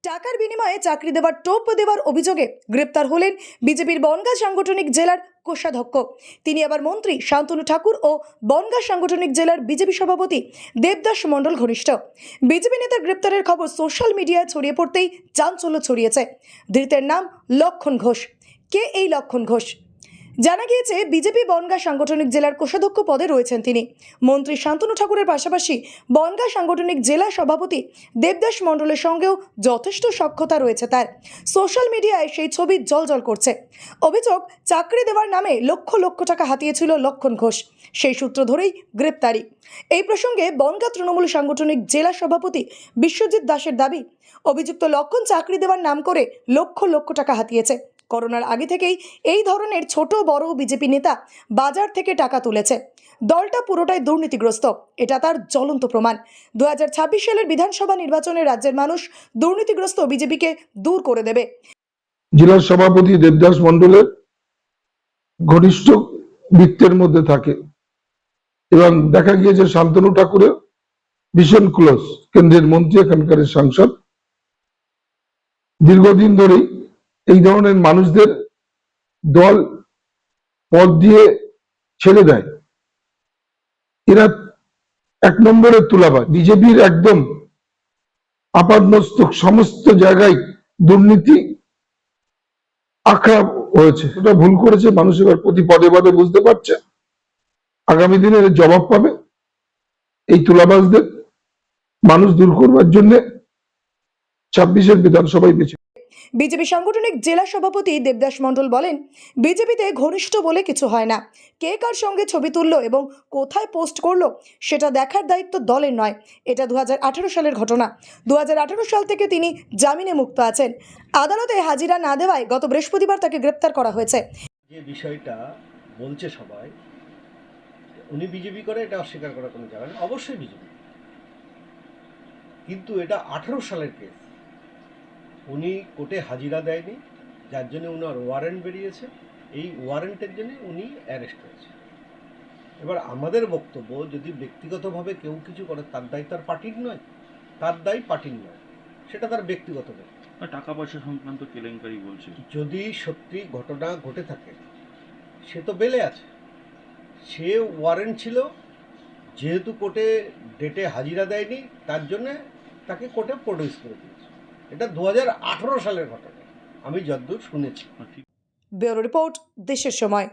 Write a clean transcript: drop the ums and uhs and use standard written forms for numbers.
টাকার বিনিময়ে চাকরি দেওয়ার টোপ দেওয়ার অভিযোগে গ্রেপ্তার হলেন বিজেপির বনগাঁ সাংগঠনিক জেলার কোষাধ্যক্ষ। তিনি আবার মন্ত্রী শান্তনু ঠাকুর ও বনগাঁ সাংগঠনিক জেলার বিজেপি সভাপতি দেবদাস মণ্ডল ঘনিষ্ঠ। বিজেপি নেতার গ্রেপ্তারের খবর সোশ্যাল মিডিয়ায় ছড়িয়ে পড়তেই চাঞ্চল্য ছড়িয়েছে। ধৃতের নাম লক্ষণ ঘোষ। কে এই লক্ষণ ঘোষ? জানা গিয়েছে বিজেপি বনগাঁ সাংগঠনিক জেলার কোষাধ্যক্ষ পদে রয়েছেন তিনি। মন্ত্রী শান্তনু ঠাকুরের পাশাপাশি বনগাঁ সাংগঠনিক জেলা সভাপতি দেবদাস মণ্ডলের সঙ্গেও যথেষ্ট সখ্যতা রয়েছে তার। সোশ্যাল মিডিয়ায় সেই ছবি জ্বলজ্বল করছে। অভিযোগ, চাকরি দেওয়ার নামে লক্ষ লক্ষ টাকা হাতিয়েছিল লক্ষণ ঘোষ। সেই সূত্র ধরেই গ্রেপ্তারি। এই প্রসঙ্গে বনগাঁ তৃণমূল সাংগঠনিক জেলা সভাপতি বিশ্বজিৎ দাসের দাবি, অভিযুক্ত লক্ষণ চাকরি দেওয়ার নাম করে লক্ষ লক্ষ টাকা হাতিয়েছে। করোনার আগে থেকেই এই ধরনের ছোট বড় বিজেপি নেতা বাজার থেকে টাকা তুলেছে। দলটা পুরোটাই দুর্নীতিগ্রস্ত, এটা তার জ্বলন্ত প্রমাণ। 2026 সালের বিধানসভা নির্বাচনে রাজ্যের মানুষ দুর্নীতিগ্রস্ত বিজেপিকে দূর করে দেবে। জেলা সভাপতি দেবদাস মণ্ডলের ঘনিষ্ঠ বৃত্তের মধ্যে থাকে এবং দেখা গিয়েছে শান্তনু ঠাকুরের ভীষণ ক্লোজ, কেন্দ্রের মন্ত্রী, এখানকার সাংসদ। দীর্ঘদিন ধরেই এই ধরনের মানুষদের দল পদ দিয়ে ছেড়ে দেয়। এরা এক নম্বরের তুলাবাজ। বিজেপির একদম আপাদমস্তক সমস্ত জায়গায় দুর্নীতি আখড়া হয়েছে। এটা ভুল করেছে, মানুষ এবার প্রতি পদে পদে বুঝতে পারছে। আগামী দিনে এর জবাব পাবে। এই তুলাবাজদের মানুষ দূর করবার জন্য 26-এর বিধানসভায় বেছে। বিজেপি সাংগঠনিক জেলা সভাপতি দেবদাস মণ্ডল বলেন, বিজেপিতে ঘনিষ্ঠ বলে কিছু হয় না। কে কার সঙ্গে ছবি তুললো এবং কোথায় পোস্ট করলো সেটা দেখার দায়িত্ব দলের নয়। এটা 2018 সালের ঘটনা। 2018 সাল থেকে তিনি জামিনে মুক্ত আছেন। আদালতে হাজিরা না দেওয়ায় গত বৃহস্পতিবার তাকে গ্রেপ্তার করা হয়েছে। যে বিষয়টা বলছে সবাই, উনি বিজেপি করে, এটা অস্বীকার করার কোনো জায়গা নেই। অবশ্যই বিজেপি, কিন্তু এটা 18 সালের কেস। উনি কোর্টে হাজিরা দেয়নি, যার জন্য ওনার ওয়ারেন্ট বেরিয়েছে। এই ওয়ারেন্টের জন্য উনি অ্যারেস্ট হয়েছে। এবার আমাদের বক্তব্য, যদি ব্যক্তিগতভাবে কেউ কিছু করে তার দায় তার পার্টির নয়, তার দায় পার্টির নয়, সেটা তার ব্যক্তিগত দায়। টাকা পয়সা সংক্রান্ত কেলেঙ্কারি বলছে। যদি সত্যি ঘটনা ঘটে থাকে, সে তো বেলে আছে, সে ওয়ারেন্ট ছিল, যেহেতু কোর্টে ডেটে হাজিরা দেয়নি তার জন্যে তাকে কোর্টে প্রডিউস করে দিয়েছে। এটা 2018 সালের ঘটনা, আমি যতদূর শুনেছি। ব্যুরো রিপোর্ট, দেশের সময়।